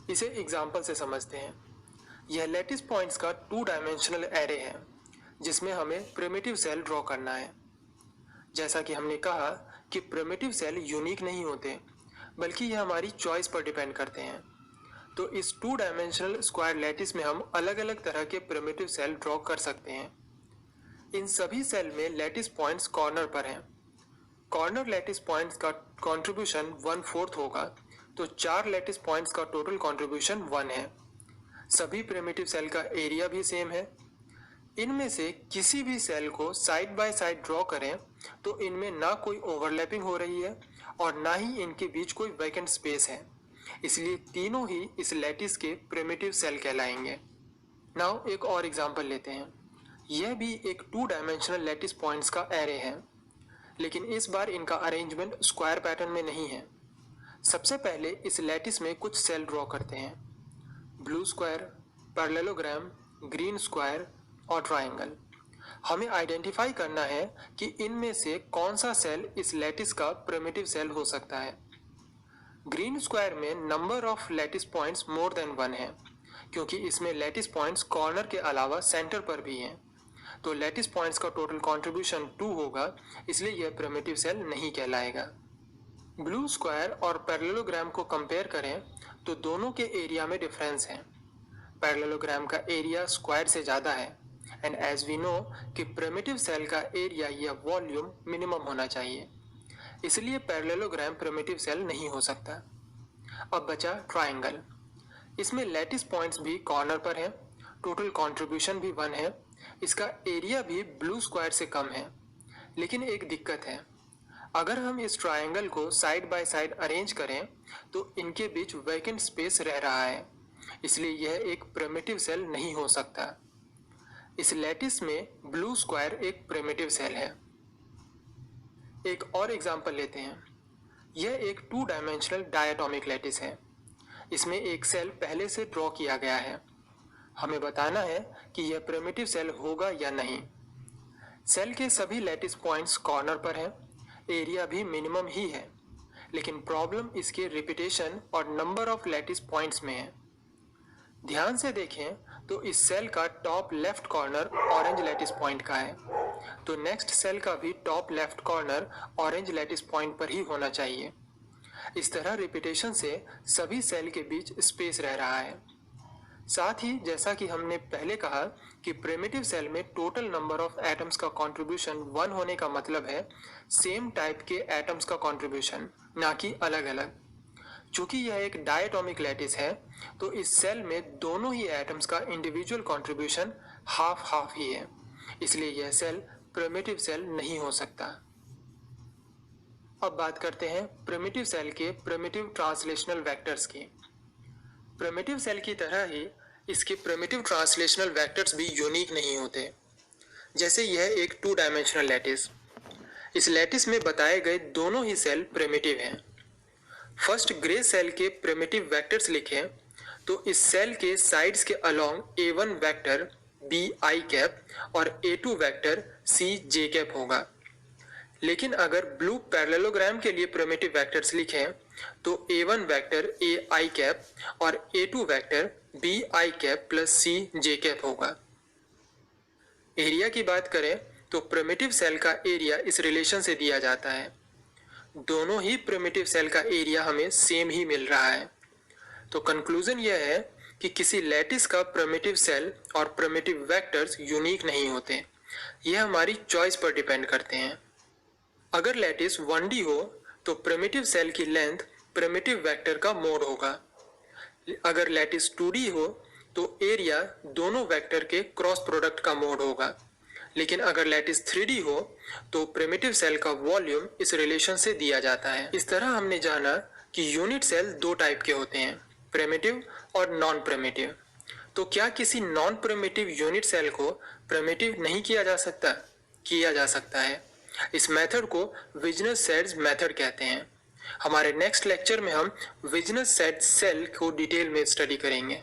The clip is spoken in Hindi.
इसे एग्जाम्पल से समझते हैं। यह लैटिस पॉइंट्स का 2 डायमेंशनल एरे है जिसमें हमें प्रिमिटिव सेल ड्रॉ करना है। जैसा कि हमने कहा कि प्रिमिटिव सेल यूनिक नहीं होते, बल्कि यह हमारी चॉइस पर डिपेंड करते हैं। तो इस 2 डायमेंशनल स्क्वायर लैटिस में हम अलग अलग तरह के प्रिमिटिव सेल ड्रॉ कर सकते हैं। इन सभी सेल में लैटिस पॉइंट्स कॉर्नर पर हैं। कॉर्नर लैटिस पॉइंट्स का कंट्रीब्यूशन 1/4 होगा, तो 4 लैटिस पॉइंट्स का टोटल कंट्रीब्यूशन 1 है। सभी प्रिमिटिव सेल का एरिया भी सेम है। इनमें से किसी भी सेल को साइड बाय साइड ड्रॉ करें तो इनमें ना कोई ओवरलैपिंग हो रही है और ना ही इनके बीच कोई वैकेंट स्पेस है, इसलिए तीनों ही इस लैटिस के प्रिमिटिव सेल कहलाएंगे। नाउ एक और एग्जांपल लेते हैं। यह भी एक 2 डायमेंशनल लैटिस पॉइंट्स का एरे है, लेकिन इस बार इनका अरेंजमेंट स्क्वायर पैटर्न में नहीं है। सबसे पहले इस लैटिस में कुछ सेल ड्रॉ करते हैं: blue square, parallelogram, green square और ट्राइंगल। हमें आइडेंटिफाई करना है कि इनमें से कौन सा सेल इस लैटिस का प्रिमिटिव सेल हो सकता है। ग्रीन स्क्वायर में number of lattice points more than 1 है, क्योंकि इसमें लैटिस पॉइंट्स कॉर्नर के अलावा सेंटर पर भी हैं। तो लैटिस पॉइंट्स का टोटल कंट्रीब्यूशन 2 होगा, इसलिए यह प्रिमिटिव सेल नहीं कहलाएगा। ब्लू स्क्वायर और पैरेललोग्राम को कंपेयर करें तो दोनों के एरिया में डिफरेंस है। पैरेललोग्राम का एरिया स्क्वायर से ज़्यादा है, एंड एज वी नो कि प्रिमिटिव सेल का एरिया या वॉल्यूम मिनिमम होना चाहिए, इसलिए पैरेललोग्राम प्रिमिटिव सेल नहीं हो सकता। अब बचा ट्राइंगल। इसमें लैटिस पॉइंट्स भी कॉर्नर पर हैं, टोटल कंट्रीब्यूशन भी 1 है, इसका एरिया भी ब्लू स्क्वायर से कम है। लेकिन एक दिक्कत है, अगर हम इस ट्राइंगल को साइड बाय साइड अरेंज करें तो इनके बीच वैकेंट स्पेस रह रहा है, इसलिए यह एक प्रिमिटिव सेल नहीं हो सकता। इस लैटिस में ब्लू स्क्वायर एक प्रिमिटिव सेल है। एक और एग्जांपल लेते हैं। यह एक 2 डायमेंशनल डायटोमिक लैटिस है। इसमें एक सेल पहले से ड्रॉ किया गया है। हमें बताना है कि यह प्रिमिटिव सेल होगा या नहीं। सेल के सभी लैटिस पॉइंट्स कॉर्नर पर हैं, एरिया भी मिनिमम ही है, लेकिन प्रॉब्लम इसके रिपीटेशन और नंबर ऑफ लैटिस पॉइंट्स में है। ध्यान से देखें तो इस सेल का top left corner orange lattice point का है, तो नेक्स्ट सेल का भी top left corner orange lattice point पर ही होना चाहिए। इस तरह रिपीटेशन से सभी सेल के बीच स्पेस रह रहा है। साथ ही जैसा कि हमने पहले कहा कि प्रिमिटिव सेल में टोटल नंबर ऑफ एटम्स का कंट्रीब्यूशन 1 होने का मतलब है सेम टाइप के एटम्स का कंट्रीब्यूशन, ना कि अलग अलग। चूंकि यह एक डायटोमिक लैटिस है, तो इस सेल में दोनों ही एटम्स का इंडिविजुअल कंट्रीब्यूशन हाफ हाफ ही है, इसलिए यह सेल प्रिमिटिव सेल नहीं हो सकता। अब बात करते हैं प्रिमिटिव सेल के प्रिमिटिव ट्रांसलेशनल वेक्टर्स की। प्रिमिटिव सेल की तरह ही इसके प्रिमिटिव ट्रांसलेशनल वेक्टर्स भी यूनिक नहीं होते। जैसे यह एक 2 डायमेंशनल लैटिस, इस लैटिस में बताए गए दोनों ही सेल प्रिमिटिव हैं। फर्स्ट ग्रे सेल के प्रिमिटिव वेक्टर्स लिखें तो इस सेल के साइड्स के along A1 vector BI cap और A2 वेक्टर CJ कैप होगा। लेकिन अगर ब्लू पैरेललोग्राम के लिए प्रिमिटिव वेक्टर्स लिखें तो A1 वेक्टर AI कैप और A2 vector BI cap plus CJ cap होगा। एरिया की बात करें तो प्रिमिटिव सेल का एरिया इस रिलेशन से दिया जाता है। दोनों ही प्रिमिटिव सेल का एरिया हमें सेम ही मिल रहा है। तो कंक्लूजन यह है कि किसी लैटिस का प्रिमिटिव सेल और प्रिमिटिव वेक्टर्स यूनिक नहीं होते, यह हमारी चॉइस पर डिपेंड करते हैं। अगर लैटिस 1D हो तो प्रिमिटिव सेल की लेंथ प्रिमिटिव वेक्टर का मोड होगा। अगर लैटिस 2D हो तो एरिया दोनों वेक्टर के क्रॉस प्रोडक्ट का मोड होगा। लेकिन अगर लैटिस 3D हो तो प्रिमिटिव सेल का वॉल्यूम इस रिलेशन से दिया जाता है। इस तरह हमने जाना कि यूनिट सेल 2 टाइप के होते हैं, प्रिमिटिव और नॉन प्रिमिटिव। तो क्या किसी नॉन प्रिमिटिव यूनिट सेल को प्रिमिटिव नहीं किया जा सकता? किया जा सकता है। इस मेथड को विजनस-सेड्स मेथड कहते हैं। हमारे नेक्स्ट लेक्चर में हम विजनस-सेड्स सेल को डिटेल में स्टडी करेंगे।